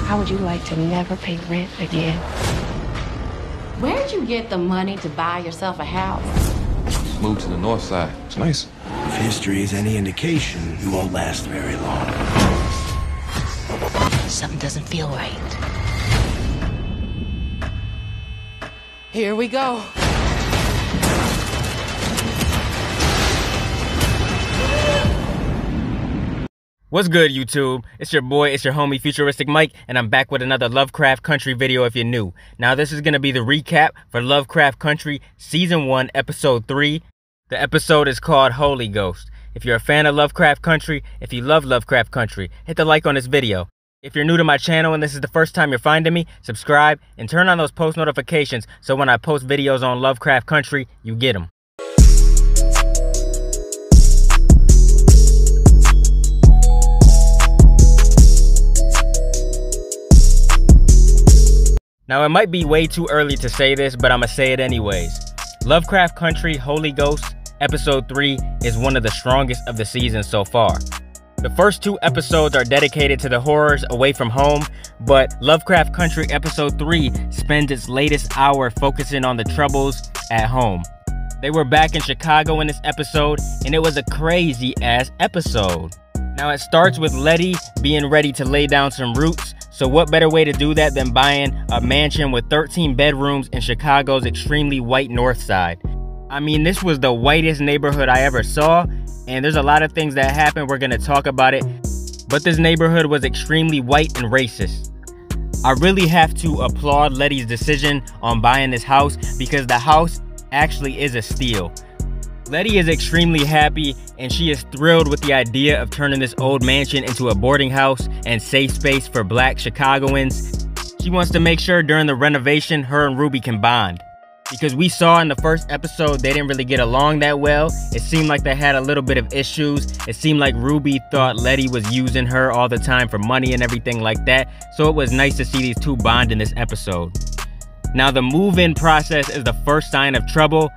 How would you like to never pay rent again? Where'd you get the money to buy yourself a house? Moved to the north side. It's nice. If history is any indication, you won't last very long. Something doesn't feel right. Here we go. What's good, YouTube? It's your boy, it's your homie Futuristic Mike, and I'm back with another Lovecraft Country video if you're new. Now, this is going to be the recap for Lovecraft Country Season 1, Episode 3. The episode is called Holy Ghost. If you're a fan of Lovecraft Country, if you love Lovecraft Country, hit the like on this video. If you're new to my channel and this is the first time you're finding me, subscribe and turn on those post notifications so when I post videos on Lovecraft Country, you get them. Now, it might be way too early to say this, but I'ma say it anyways. Lovecraft Country Holy Ghost Episode 3 is one of the strongest of the season so far. The first 2 episodes are dedicated to the horrors away from home, but Lovecraft Country Episode 3 spends its latest hour focusing on the troubles at home. They were back in Chicago in this episode, and it was a crazy-ass episode. Now, it starts with Letty being ready to lay down some roots. So what better way to do that than buying a mansion with 13 bedrooms in Chicago's extremely white north side? I mean, this was the whitest neighborhood I ever saw, and there's a lot of things that happened, we're gonna talk about it, but this neighborhood was extremely white and racist. I really have to applaud Letty's decision on buying this house because the house actually is a steal. Letty is extremely happy and she is thrilled with the idea of turning this old mansion into a boarding house and safe space for black Chicagoans. She wants to make sure during the renovation her and Ruby can bond. Because we saw in the first episode they didn't really get along that well. It seemed like they had a little bit of issues. It seemed like Ruby thought Letty was using her all the time for money and everything like that. So it was nice to see these two bond in this episode. Now, the move-in process is the first sign of trouble.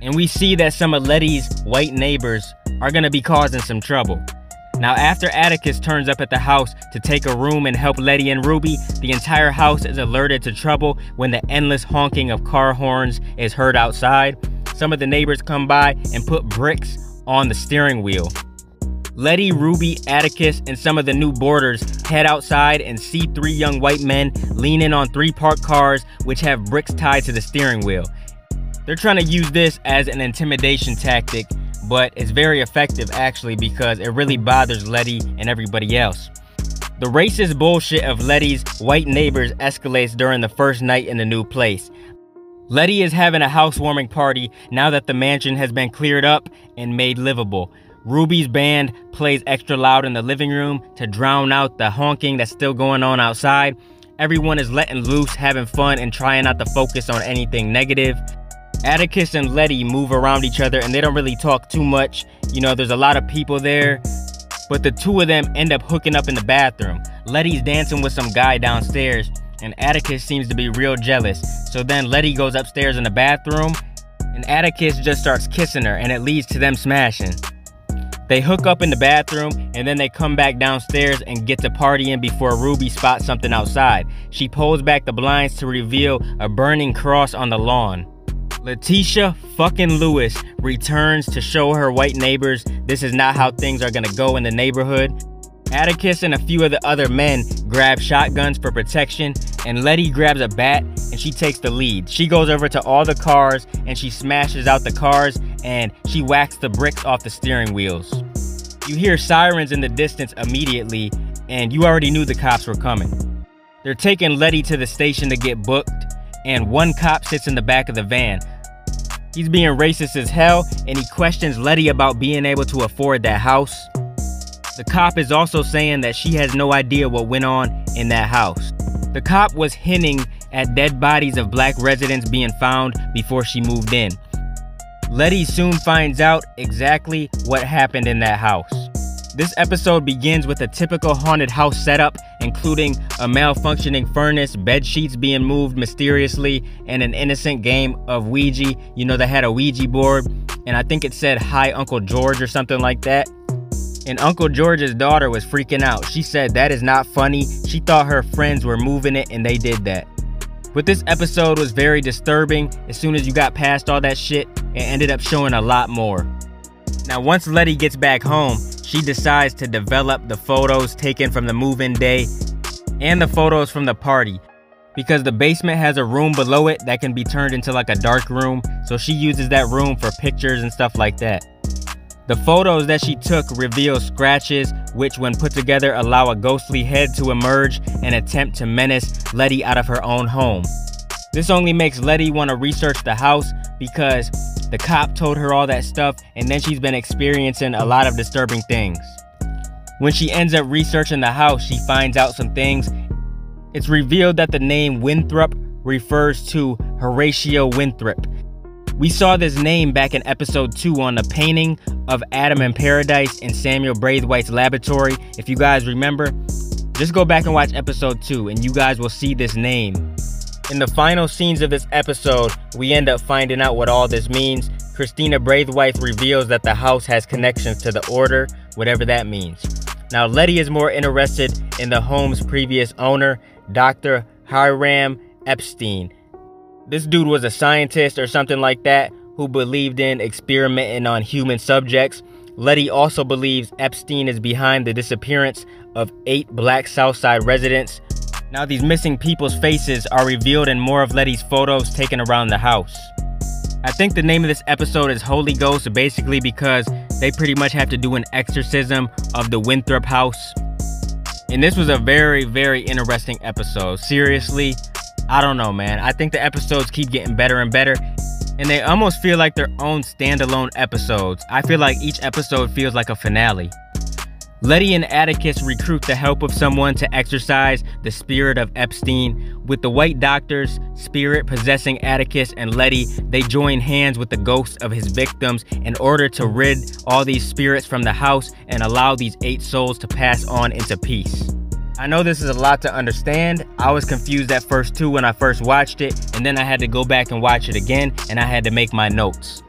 And we see that some of Letty's white neighbors are gonna be causing some trouble. Now, after Atticus turns up at the house to take a room and help Letty and Ruby, the entire house is alerted to trouble when the endless honking of car horns is heard outside. Some of the neighbors come by and put bricks on the steering wheel. Letty, Ruby, Atticus, and some of the new boarders head outside and see 3 young white men leaning on 3 parked cars which have bricks tied to the steering wheel. They're trying to use this as an intimidation tactic, but it's very effective actually because it really bothers Letty and everybody else. The racist bullshit of Letty's white neighbors escalates during the first night in the new place. Letty is having a housewarming party now that the mansion has been cleared up and made livable. Ruby's band plays extra loud in the living room to drown out the honking that's still going on outside. Everyone is letting loose, having fun, and trying not to focus on anything negative. Atticus and Letty move around each other and they don't really talk too much. You know, there's a lot of people there, but the 2 of them end up hooking up in the bathroom. Letty's dancing with some guy downstairs and Atticus seems to be real jealous. So then Letty goes upstairs in the bathroom and Atticus just starts kissing her and it leads to them smashing. They hook up in the bathroom and then they come back downstairs and get to partying before Ruby spots something outside. She pulls back the blinds to reveal a burning cross on the lawn. Letitia fucking Lewis returns to show her white neighbors this is not how things are gonna go in the neighborhood. Atticus and a few of the other men grab shotguns for protection, and Letty grabs a bat and she takes the lead. She goes over to all the cars and she smashes out the cars and she whacks the bricks off the steering wheels. You hear sirens in the distance immediately and you already knew the cops were coming. They're taking Letty to the station to get booked, and one cop sits in the back of the van. He's being racist as hell and he questions Letty about being able to afford that house. The cop is also saying that she has no idea what went on in that house. The cop was hinting at dead bodies of black residents being found before she moved in. Letty soon finds out exactly what happened in that house. This episode begins with a typical haunted house setup, including a malfunctioning furnace, bed sheets being moved mysteriously, and an innocent game of Ouija. You know, they had a Ouija board, and I think it said, "Hi, Uncle George," or something like that. And Uncle George's daughter was freaking out. She said that is not funny. She thought her friends were moving it and they did that. But this episode was very disturbing. As soon as you got past all that shit, it ended up showing a lot more. Now once Letty gets back home, she decides to develop the photos taken from the move-in day and the photos from the party, because the basement has a room below it that can be turned into like a dark room, so she uses that room for pictures and stuff like that. The photos that she took reveal scratches, which when put together allow a ghostly head to emerge and attempt to menace Letty out of her own home. This only makes Letty want to research the house because the cop told her all that stuff, and then she's been experiencing a lot of disturbing things. When she ends up researching the house, she finds out some things. It's revealed that the name Winthrop refers to Horatio Winthrop. We saw this name back in episode 2 on the painting of Adam in Paradise in Samuel Braithwaite's laboratory. If you guys remember, just go back and watch episode 2 and you guys will see this name. In the final scenes of this episode, we end up finding out what all this means. Christina Braithwaite reveals that the house has connections to the order, whatever that means. Now Letty is more interested in the home's previous owner, Dr. Hiram Epstein. This dude was a scientist or something like that who believed in experimenting on human subjects. Letty also believes Epstein is behind the disappearance of 8 black Southside residents. Now these missing people's faces are revealed in more of Letty's photos taken around the house. I think the name of this episode is Holy Ghost basically because they pretty much have to do an exorcism of the Winthrop house. And this was a very, very interesting episode. Seriously, I don't know, man. I think the episodes keep getting better and better, and they almost feel like their own standalone episodes. I feel like each episode feels like a finale. Letty and Atticus recruit the help of someone to exorcise the spirit of Epstein. With the white doctor's spirit possessing Atticus and Letty, they join hands with the ghosts of his victims in order to rid all these spirits from the house and allow these 8 souls to pass on into peace. I know this is a lot to understand. I was confused at first too when I first watched it, and then I had to go back and watch it again, and I had to make my notes.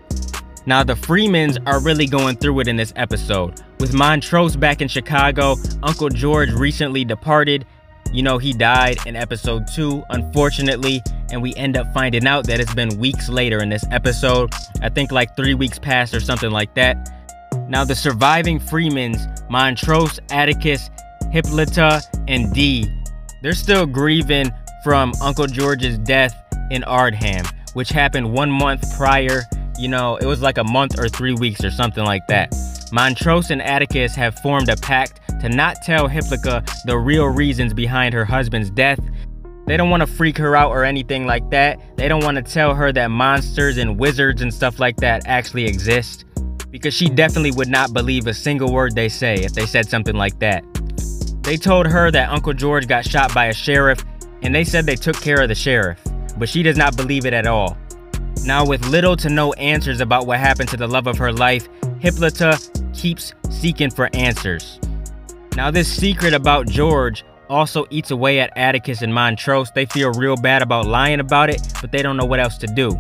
Now the Freemans are really going through it in this episode. With Montrose back in Chicago, Uncle George recently departed. You know, he died in episode 2, unfortunately, and we end up finding out that it's been weeks later in this episode. I think like 3 weeks passed or something like that. Now the surviving Freemans, Montrose, Atticus, Hippolyta, and Dee, they're still grieving from Uncle George's death in Ardham, which happened 1 month prior. You know, it was like a month or 3 weeks or something like that. Montrose and Atticus have formed a pact to not tell Hippolyta the real reasons behind her husband's death. They don't want to freak her out or anything like that. They don't want to tell her that monsters and wizards and stuff like that actually exist, because she definitely would not believe a single word they say if they said something like that. They told her that Uncle George got shot by a sheriff, and they said they took care of the sheriff, but she does not believe it at all. Now, with little to no answers about what happened to the love of her life, Hippolyta keeps seeking for answers. Now, this secret about George also eats away at Atticus and Montrose. They feel real bad about lying about it, but they don't know what else to do.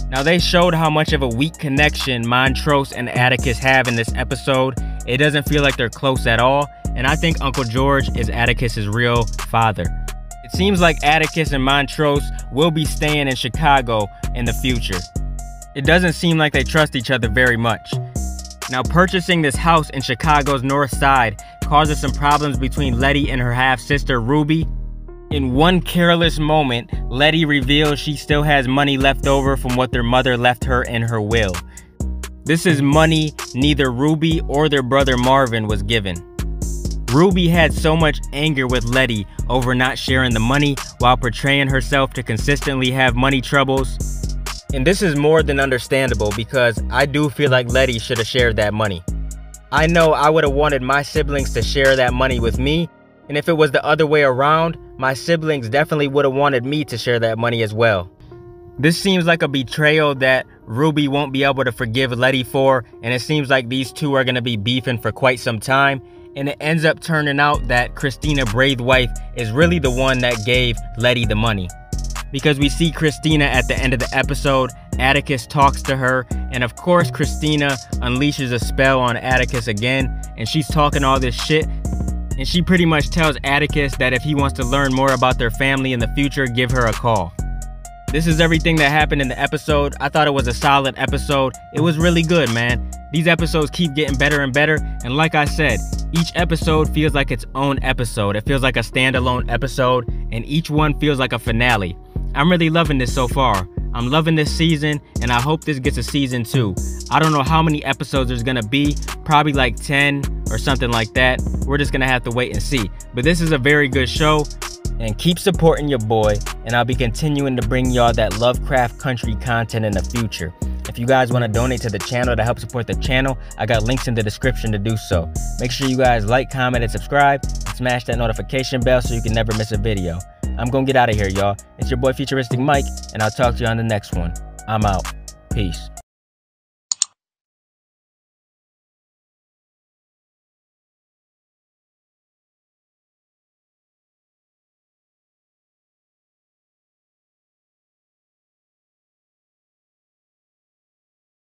Now, they showed how much of a weak connection Montrose and Atticus have in this episode. It doesn't feel like they're close at all, and I think Uncle George is Atticus's real father. It seems like Atticus and Montrose will be staying in Chicago in the future. It doesn't seem like they trust each other very much. Now, purchasing this house in Chicago's north side causes some problems between Letty and her half-sister Ruby. In one careless moment, Letty reveals she still has money left over from what their mother left her in her will. This is money neither Ruby or their brother Marvin was given. Ruby had so much anger with Letty over not sharing the money while portraying herself to consistently have money troubles. And this is more than understandable because I do feel like Letty should have shared that money. I know I would have wanted my siblings to share that money with me, and if it was the other way around, my siblings definitely would have wanted me to share that money as well. This seems like a betrayal that Ruby won't be able to forgive Letty for, and it seems like these two are going to be beefing for quite some time. And it ends up turning out that Christina Braithwaite is really the one that gave Letty the money. because we see Christina at the end of the episode. Atticus talks to her, and of course Christina unleashes a spell on Atticus again, and she's talking all this shit, and she pretty much tells Atticus that if he wants to learn more about their family in the future, give her a call. This is everything that happened in the episode. I thought it was a solid episode. It was really good, man. These episodes keep getting better and better, and like I said, each episode feels like its own episode. It feels like a standalone episode, and each one feels like a finale. I'm really loving this so far. I'm loving this season, and I hope this gets a season 2. I don't know how many episodes there's gonna be, probably like 10 or something like that. We're just gonna have to wait and see. But this is a very good show, and keep supporting your boy, and I'll be continuing to bring y'all that Lovecraft Country content in the future. If you guys want to donate to the channel to help support the channel, I got links in the description to do so. Make sure you guys like, comment, and subscribe, and smash that notification bell so you can never miss a video. I'm gonna get out of here, y'all. It's your boy Futuristic Mike, and I'll talk to you on the next one. I'm out. Peace.